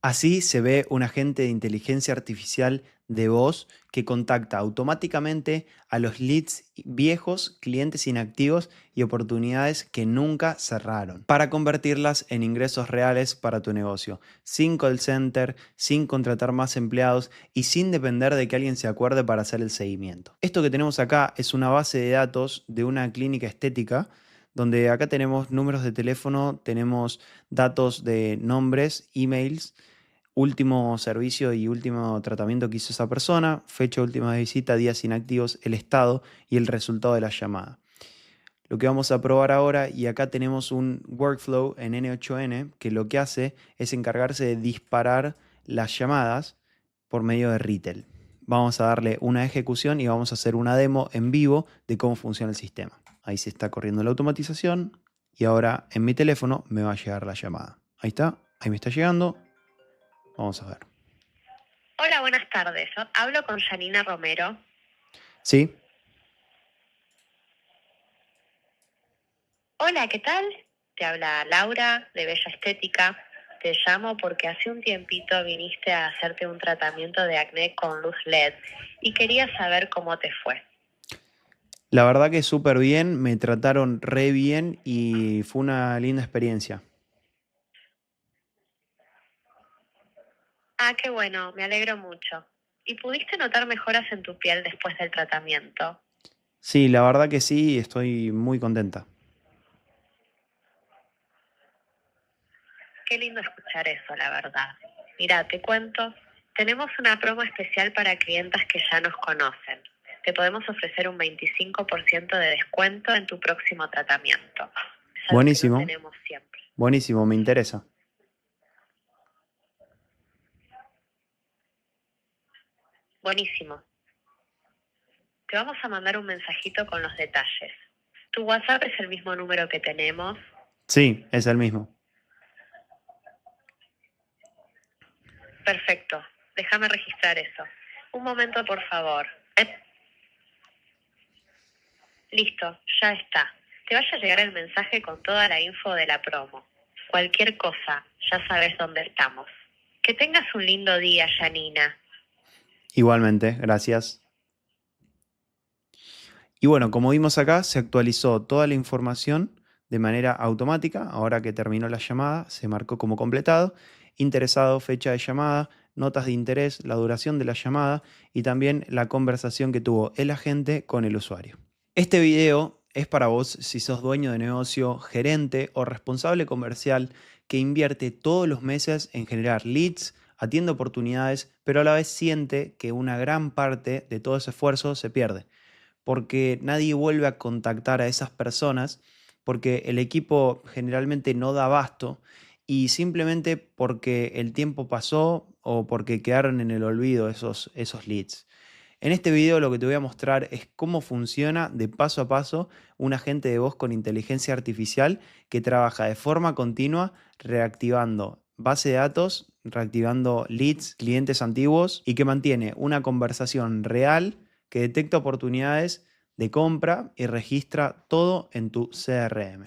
Así se ve un agente de inteligencia artificial de voz que contacta automáticamente a los leads viejos, clientes inactivos y oportunidades que nunca cerraron, para convertirlas en ingresos reales para tu negocio, sin call center, sin contratar más empleados y sin depender de que alguien se acuerde para hacer el seguimiento. Esto que tenemos acá es una base de datos de una clínica estética donde acá tenemos números de teléfono, tenemos datos de nombres, emails, último servicio y último tratamiento que hizo esa persona, fecha de última visita, días inactivos, el estado y el resultado de la llamada. Lo que vamos a probar ahora, y acá tenemos un workflow en N8N que lo que hace es encargarse de disparar las llamadas por medio de retail. Vamos a darle una ejecución y vamos a hacer una demo en vivo de cómo funciona el sistema. Ahí se está corriendo la automatización y ahora en mi teléfono me va a llegar la llamada. Ahí está, ahí me está llegando. Vamos a ver. Hola, buenas tardes. Hablo con Janina Romero. ¿Sí? Hola, ¿qué tal? Te habla Laura de Bella Estética. Te llamo porque hace un tiempito viniste a hacerte un tratamiento de acné con luz LED y quería saber cómo te fue. La verdad que súper bien, me trataron re bien y fue una linda experiencia. Ah, qué bueno, me alegro mucho. ¿Y pudiste notar mejoras en tu piel después del tratamiento? Sí, la verdad que sí, estoy muy contenta. Qué lindo escuchar eso, la verdad. Mira, te cuento, tenemos una promo especial para clientas que ya nos conocen. Te podemos ofrecer un 25% de descuento en tu próximo tratamiento. Es algo que no Buenísimo, tenemos siempre. buenísimo, me interesa. Buenísimo. Te vamos a mandar un mensajito con los detalles. Tu WhatsApp es el mismo número que tenemos. Sí, es el mismo. Perfecto. Déjame registrar eso. Un momento, por favor. Listo, ya está. Te vaya a llegar el mensaje con toda la info de la promo. Cualquier cosa, ya sabes dónde estamos. Que tengas un lindo día, Janina. Igualmente, gracias. Y bueno, como vimos acá, se actualizó toda la información de manera automática. Ahora que terminó la llamada, se marcó como completado. Interesado, fecha de llamada, notas de interés, la duración de la llamada y también la conversación que tuvo el agente con el usuario. Este video es para vos si sos dueño de negocio, gerente o responsable comercial que invierte todos los meses en generar leads, atiende oportunidades, pero a la vez siente que una gran parte de todo ese esfuerzo se pierde porque nadie vuelve a contactar a esas personas, porque el equipo generalmente no da abasto y simplemente porque el tiempo pasó o porque quedaron en el olvido esos leads. En este video lo que te voy a mostrar es cómo funciona de paso a paso un agente de voz con inteligencia artificial que trabaja de forma continua reactivando base de datos, reactivando leads, clientes antiguos y que mantiene una conversación real que detecta oportunidades de compra y registra todo en tu CRM,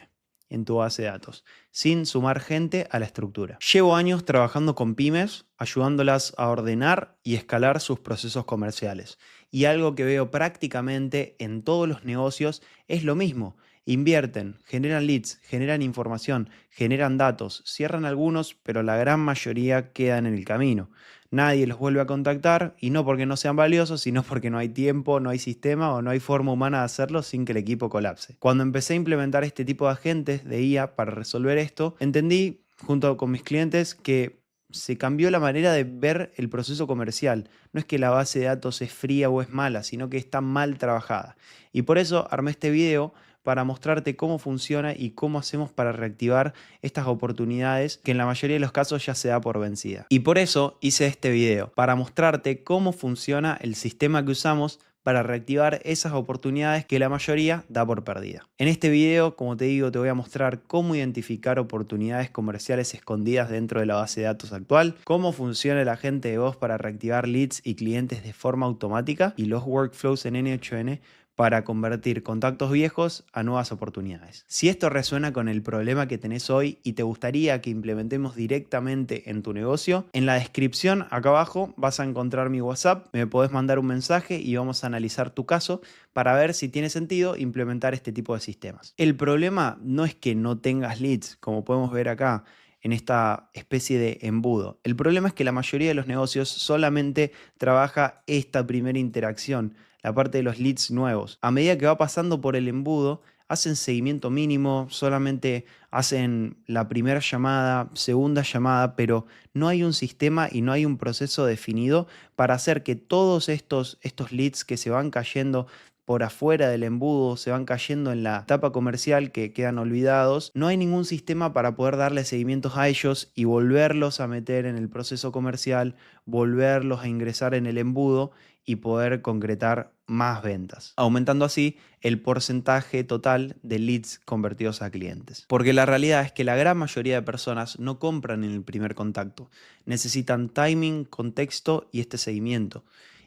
en tu base de datos, sin sumar gente a la estructura. Llevo años trabajando con pymes, ayudándolas a ordenar y escalar sus procesos comerciales. Y algo que veo prácticamente en todos los negocios es lo mismo. Invierten, generan leads, generan información, generan datos, cierran algunos, pero la gran mayoría quedan en el camino. Nadie los vuelve a contactar y no porque no sean valiosos, sino porque no hay tiempo, no hay sistema o no hay forma humana de hacerlo sin que el equipo colapse. Cuando empecé a implementar este tipo de agentes de IA para resolver esto, entendí junto con mis clientes que se cambió la manera de ver el proceso comercial. No es que la base de datos es fría o es mala, sino que está mal trabajada. Y por eso armé este video para mostrarte cómo funciona y cómo hacemos para reactivar estas oportunidades que en la mayoría de los casos ya se da por vencida. Y por eso hice este video, para mostrarte cómo funciona el sistema que usamos para reactivar esas oportunidades que la mayoría da por perdida. En este video, como te digo, te voy a mostrar cómo identificar oportunidades comerciales escondidas dentro de la base de datos actual, cómo funciona el agente de voz para reactivar leads y clientes de forma automática y los workflows en N8N para convertir contactos viejos a nuevas oportunidades. Si esto resuena con el problema que tenés hoy y te gustaría que implementemos directamente en tu negocio, en la descripción acá abajo vas a encontrar mi WhatsApp, me podés mandar un mensaje y vamos a analizar tu caso para ver si tiene sentido implementar este tipo de sistemas. El problema no es que no tengas leads, como podemos ver acá en esta especie de embudo. El problema es que la mayoría de los negocios solamente trabaja esta primera interacción, la parte de los leads nuevos. A medida que va pasando por el embudo, hacen seguimiento mínimo, solamente hacen la primera llamada, segunda llamada, pero no hay un sistema y no hay un proceso definido para hacer que todos estos leads que se van cayendo por afuera del embudo, se van cayendo en la etapa comercial, que quedan olvidados. No hay ningún sistema para poder darle seguimientos a ellos y volverlos a meter en el proceso comercial, volverlos a ingresar en el embudo y poder concretar más ventas, aumentando así el porcentaje total de leads convertidos a clientes. Porque la realidad es que la gran mayoría de personas no compran en el primer contacto, necesitan timing, contexto y este seguimiento.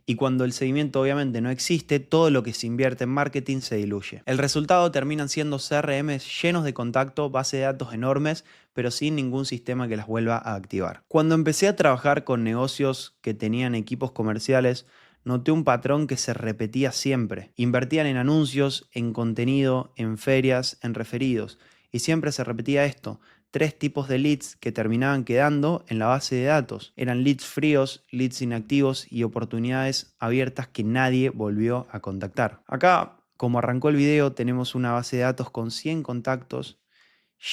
Y cuando el seguimiento obviamente no existe, todo lo que se invierte en marketing se diluye. El resultado terminan siendo CRMs llenos de contacto, base de datos enormes, pero sin ningún sistema que las vuelva a activar. Cuando empecé a trabajar con negocios que tenían equipos comerciales, noté un patrón que se repetía siempre. Invertían en anuncios, en contenido, en ferias, en referidos. Y siempre se repetía esto: 3 tipos de leads que terminaban quedando en la base de datos. Eran leads fríos, leads inactivos y oportunidades abiertas que nadie volvió a contactar. Acá, como arrancó el video, tenemos una base de datos con 100 contactos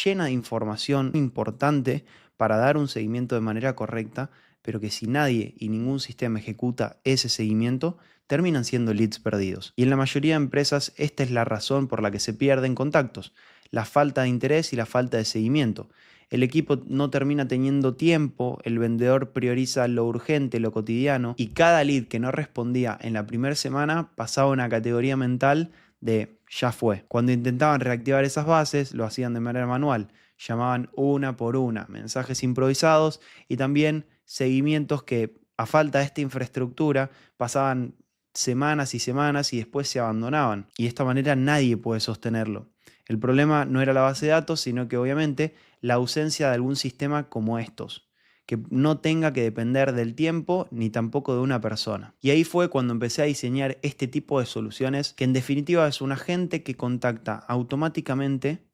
llena de información importante para dar un seguimiento de manera correcta, pero que si nadie y ningún sistema ejecuta ese seguimiento, terminan siendo leads perdidos. Y en la mayoría de empresas esta es la razón por la que se pierden contactos: la falta de interés y la falta de seguimiento. El equipo no termina teniendo tiempo, el vendedor prioriza lo urgente, lo cotidiano, y cada lead que no respondía en la primera semana pasaba a una categoría mental de ya fue. Cuando intentaban reactivar esas bases, lo hacían de manera manual. Llamaban una por una, mensajes improvisados y también seguimientos que, a falta de esta infraestructura, pasaban semanas y semanas y después se abandonaban. Y de esta manera nadie puede sostenerlo. El problema no era la base de datos, sino que obviamente la ausencia de algún sistema como estos, que no tenga que depender del tiempo ni tampoco de una persona. Y ahí fue cuando empecé a diseñar este tipo de soluciones, que en definitiva es un agente que contacta automáticamente,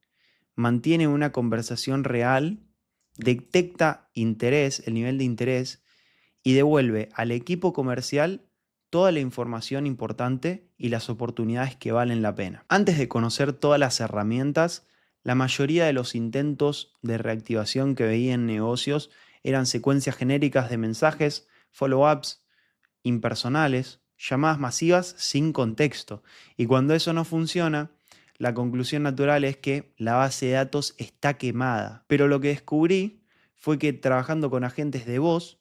mantiene una conversación real, detecta interés, el nivel de interés, y devuelve al equipo comercial toda la información importante y las oportunidades que valen la pena. Antes de conocer todas las herramientas, la mayoría de los intentos de reactivación que veía en negocios eran secuencias genéricas de mensajes, follow-ups impersonales, llamadas masivas sin contexto. Y cuando eso no funciona, la conclusión natural es que la base de datos está quemada. Pero lo que descubrí fue que, trabajando con agentes de voz,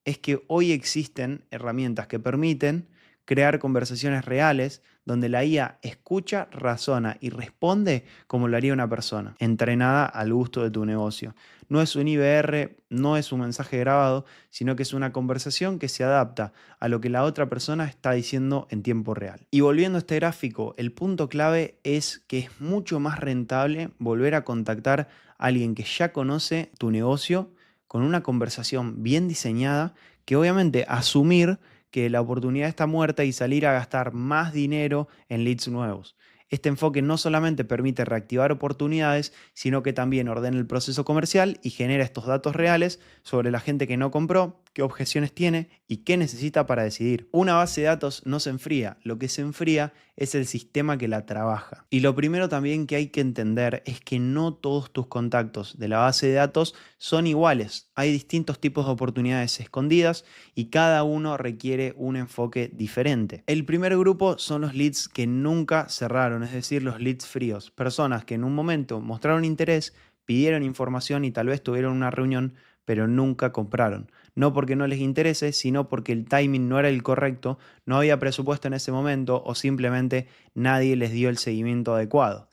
es que hoy existen herramientas que permiten crear conversaciones reales donde la IA escucha, razona y responde como lo haría una persona, entrenada al gusto de tu negocio. No es un IVR, no es un mensaje grabado, sino que es una conversación que se adapta a lo que la otra persona está diciendo en tiempo real. Y volviendo a este gráfico, el punto clave es que es mucho más rentable volver a contactar a alguien que ya conoce tu negocio con una conversación bien diseñada, que obviamente asumir que la oportunidad está muerta y salir a gastar más dinero en leads nuevos. Este enfoque no solamente permite reactivar oportunidades, sino que también ordena el proceso comercial y genera estos datos reales sobre la gente que no compró, qué objeciones tiene y qué necesita para decidir. Una base de datos no se enfría, lo que se enfría es el sistema que la trabaja. Y lo primero también que hay que entender es que no todos tus contactos de la base de datos son iguales. Hay distintos tipos de oportunidades escondidas y cada uno requiere un enfoque diferente. El primer grupo son los leads que nunca cerraron, es decir, los leads fríos. Personas que en un momento mostraron interés, pidieron información y tal vez tuvieron una reunión, pero nunca compraron. No porque no les interese, sino porque el timing no era el correcto, no había presupuesto en ese momento o simplemente nadie les dio el seguimiento adecuado.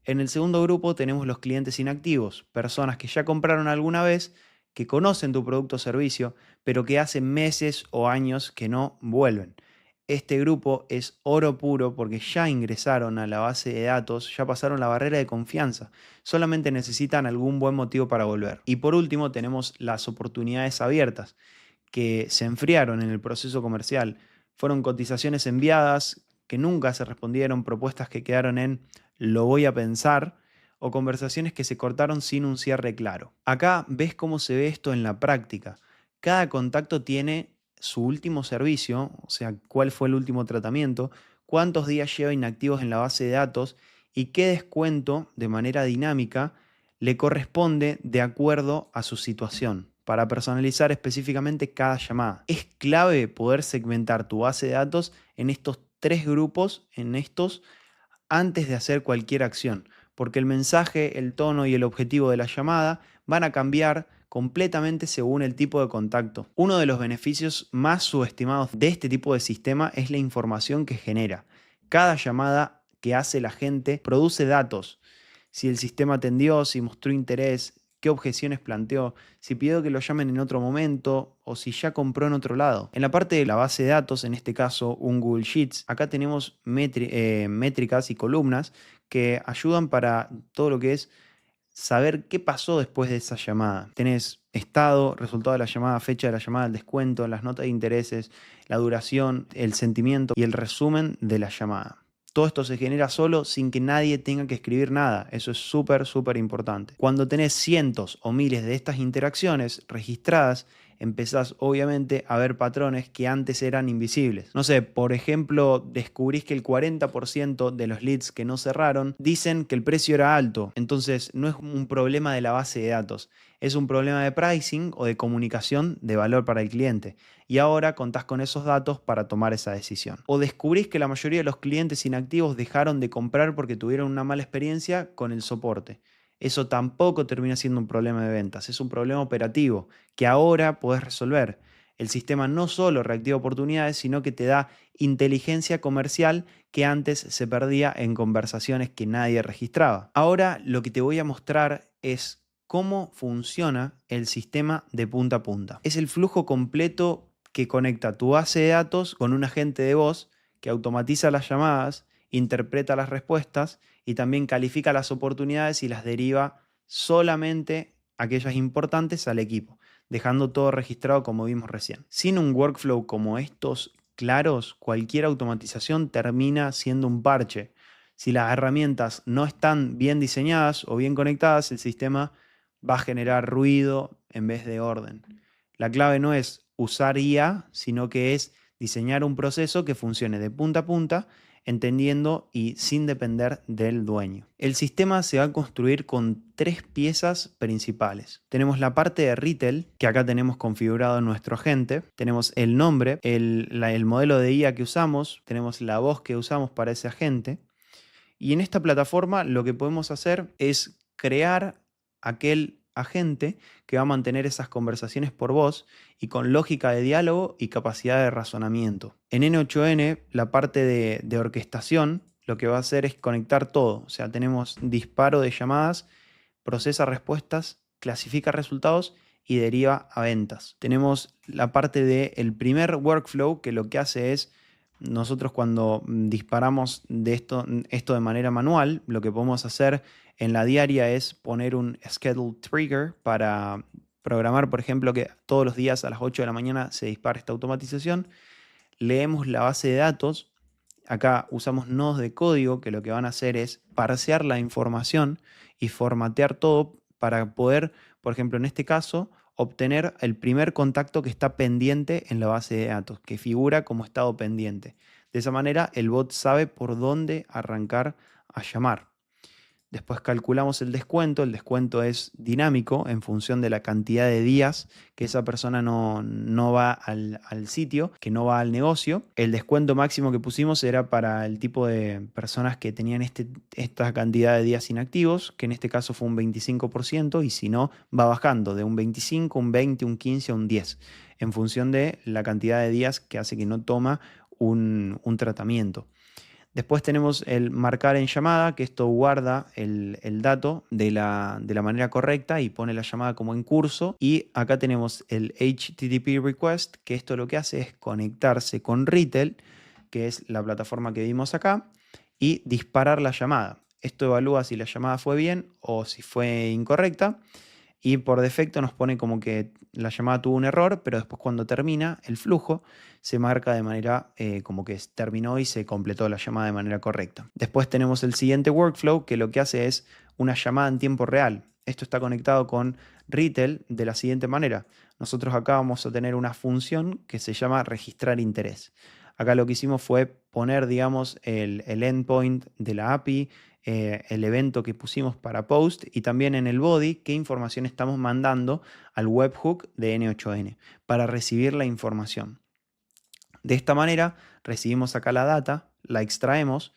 En el segundo grupo tenemos los clientes inactivos, personas que ya compraron alguna vez, que conocen tu producto o servicio, pero que hace meses o años que no vuelven. este grupo es oro puro porque ya ingresaron a la base de datos, ya pasaron la barrera de confianza. Solamente necesitan algún buen motivo para volver. Y por último tenemos las oportunidades abiertas que se enfriaron en el proceso comercial. Fueron cotizaciones enviadas que nunca se respondieron, propuestas que quedaron en lo voy a pensar o conversaciones que se cortaron sin un cierre claro. Acá ves cómo se ve esto en la práctica. Cada contacto tiene su último servicio, o sea, cuál fue el último tratamiento, cuántos días lleva inactivos en la base de datos y qué descuento de manera dinámica le corresponde de acuerdo a su situación, para personalizar específicamente cada llamada. Es clave poder segmentar tu base de datos en estos tres grupos, antes de hacer cualquier acción, porque el mensaje, el tono y el objetivo de la llamada van a cambiar completamente según el tipo de contacto. Uno de los beneficios más subestimados de este tipo de sistema es la información que genera. Cada llamada que hace la gente produce datos. Si el sistema atendió, si mostró interés, qué objeciones planteó, si pidió que lo llamen en otro momento o si ya compró en otro lado. En la parte de la base de datos, en este caso un Google Sheets, acá tenemos métricas y columnas que ayudan para todo lo que es saber qué pasó después de esa llamada. Tenés estado, resultado de la llamada, fecha de la llamada, el descuento, las notas de intereses, la duración, el sentimiento y el resumen de la llamada. Todo esto se genera solo sin que nadie tenga que escribir nada. Eso es súper, súper importante. Cuando tenés cientos o miles de estas interacciones registradas, empezás obviamente a ver patrones que antes eran invisibles. No sé, por ejemplo, descubrís que el 40% de los leads que no cerraron dicen que el precio era alto. Entonces no es un problema de la base de datos, es un problema de pricing o de comunicación de valor para el cliente. Y ahora contás con esos datos para tomar esa decisión. O descubrís que la mayoría de los clientes inactivos dejaron de comprar porque tuvieron una mala experiencia con el soporte. Eso tampoco termina siendo un problema de ventas, es un problema operativo que ahora podés resolver. El sistema no solo reactiva oportunidades, sino que te da inteligencia comercial que antes se perdía en conversaciones que nadie registraba. Ahora lo que te voy a mostrar es cómo funciona el sistema de punta a punta. Es el flujo completo que conecta tu base de datos con un agente de voz que automatiza las llamadas, interpreta las respuestas y también califica las oportunidades y las deriva solamente aquellas importantes al equipo, dejando todo registrado como vimos recién. Sin un workflow como estos claros, cualquier automatización termina siendo un parche. Si las herramientas no están bien diseñadas o bien conectadas, el sistema va a generar ruido en vez de orden. La clave no es usar IA, sino que es diseñar un proceso que funcione de punta a punta, entendiendo y sin depender del dueño. El sistema se va a construir con tres piezas principales. Tenemos la parte de retail, que acá tenemos configurado en nuestro agente. Tenemos el nombre, el modelo de IA que usamos, tenemos la voz que usamos para ese agente. Y en esta plataforma lo que podemos hacer es crear aquel agente que va a mantener esas conversaciones por voz y con lógica de diálogo y capacidad de razonamiento. En N8N, la parte de orquestación, lo que va a hacer es conectar todo. O sea, tenemos disparo de llamadas, procesa respuestas, clasifica resultados y deriva a ventas. Tenemos la parte del primer workflow que lo que hace es nosotros cuando disparamos de esto de manera manual, lo que podemos hacer en la diaria es poner un schedule trigger para programar, por ejemplo, que todos los días a las 8 de la mañana se dispara esta automatización. Leemos la base de datos. Acá usamos nodos de código que lo que van a hacer es parsear la información y formatear todo para poder, por ejemplo, en este caso, obtener el primer contacto que está pendiente en la base de datos, que figura como estado pendiente. De esa manera, el bot sabe por dónde arrancar a llamar. Después calculamos el descuento es dinámico en función de la cantidad de días que esa persona no va al sitio, que no va al negocio. El descuento máximo que pusimos era para el tipo de personas que tenían esta cantidad de días inactivos, que en este caso fue un 25%, y si no, va bajando de un 25, un 20, un 15 a un 10, en función de la cantidad de días que hace que no toma un tratamiento. Después tenemos el marcar en llamada, que esto guarda el dato de la manera correcta y pone la llamada como en curso. Y acá tenemos el HTTP request, que esto lo que hace es conectarse con retail que es la plataforma que vimos acá, y disparar la llamada. Esto evalúa si la llamada fue bien o si fue incorrecta. Y por defecto nos pone como que la llamada tuvo un error, pero después cuando termina el flujo se marca de manera como que terminó y se completó la llamada de manera correcta. Después tenemos el siguiente workflow, que lo que hace es una llamada en tiempo real. Esto está conectado con Retail de la siguiente manera. Nosotros acá vamos a tener una función que se llama registrar interés. Acá lo que hicimos fue poner, digamos, el endpoint de la API, el evento que pusimos para post y también en el body qué información estamos mandando al webhook de N8N para recibir la información. De esta manera recibimos acá la data, la extraemos,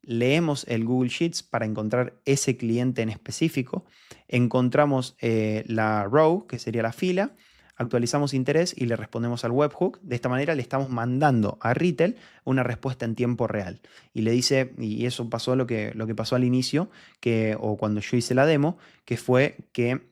leemos el Google Sheets para encontrar ese cliente en específico, encontramos la row, que sería la fila, actualizamos interés y le respondemos al webhook. De esta manera le estamos mandando a Retail una respuesta en tiempo real. Y le dice, y eso pasó lo que pasó al inicio, o cuando yo hice la demo, que fue que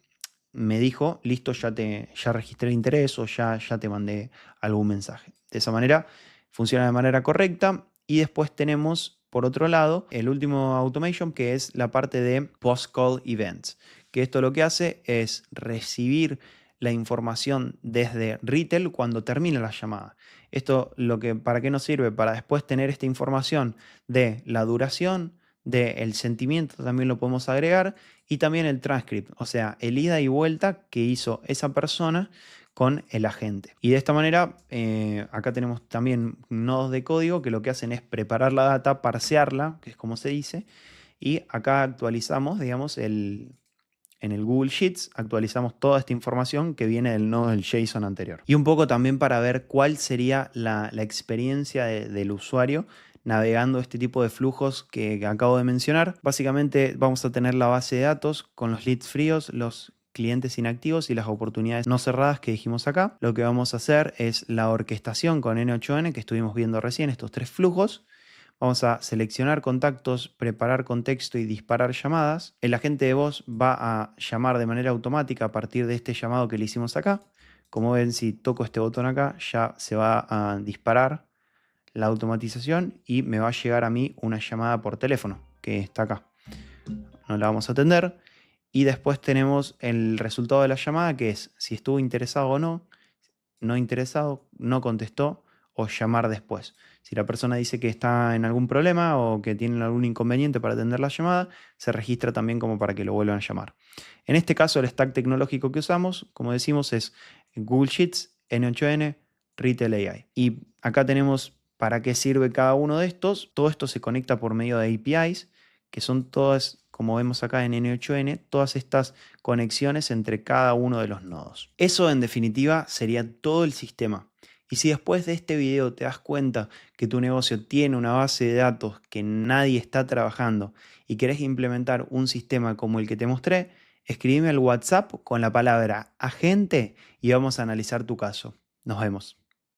me dijo, listo, ya registré el interés o ya te mandé algún mensaje. De esa manera funciona de manera correcta. Y después tenemos, por otro lado, el último automation, que es la parte de post-call events, que esto lo que hace es recibir la información desde Retail cuando termina la llamada. Esto ¿para qué nos sirve? Para después tener esta información de la duración, del sentimiento, también lo podemos agregar, y también el transcript, o sea, el ida y vuelta que hizo esa persona con el agente. Y de esta manera, acá tenemos también nodos de código que lo que hacen es preparar la data, parsearla, que es como se dice, y acá actualizamos, digamos, en el Google Sheets actualizamos toda esta información que viene del nodo del JSON anterior. Y un poco también para ver cuál sería la experiencia del usuario navegando este tipo de flujos que acabo de mencionar. Básicamente vamos a tener la base de datos con los leads fríos, los clientes inactivos y las oportunidades no cerradas que dijimos acá. Lo que vamos a hacer es la orquestación con N8N que estuvimos viendo recién, estos tres flujos. Vamos a seleccionar contactos, preparar contexto y disparar llamadas. El agente de voz va a llamar de manera automática a partir de este llamado que le hicimos acá. Como ven, si toco este botón acá, ya se va a disparar la automatización y me va a llegar a mí una llamada por teléfono, que está acá. No la vamos a atender. Y después tenemos el resultado de la llamada, que es si estuvo interesado o no, no interesado, no contestó, o llamar después. Si la persona dice que está en algún problema o que tiene algún inconveniente para atender la llamada, se registra también como para que lo vuelvan a llamar. En este caso, el stack tecnológico que usamos, como decimos, es Google Sheets, N8N, Retail AI. Y acá tenemos para qué sirve cada uno de estos. Todo esto se conecta por medio de APIs, que son todas, como vemos acá en N8N, todas estas conexiones entre cada uno de los nodos. Eso, en definitiva, sería todo el sistema. Y si después de este video te das cuenta que tu negocio tiene una base de datos que nadie está trabajando y querés implementar un sistema como el que te mostré, escríbeme al WhatsApp con la palabra agente y vamos a analizar tu caso. Nos vemos.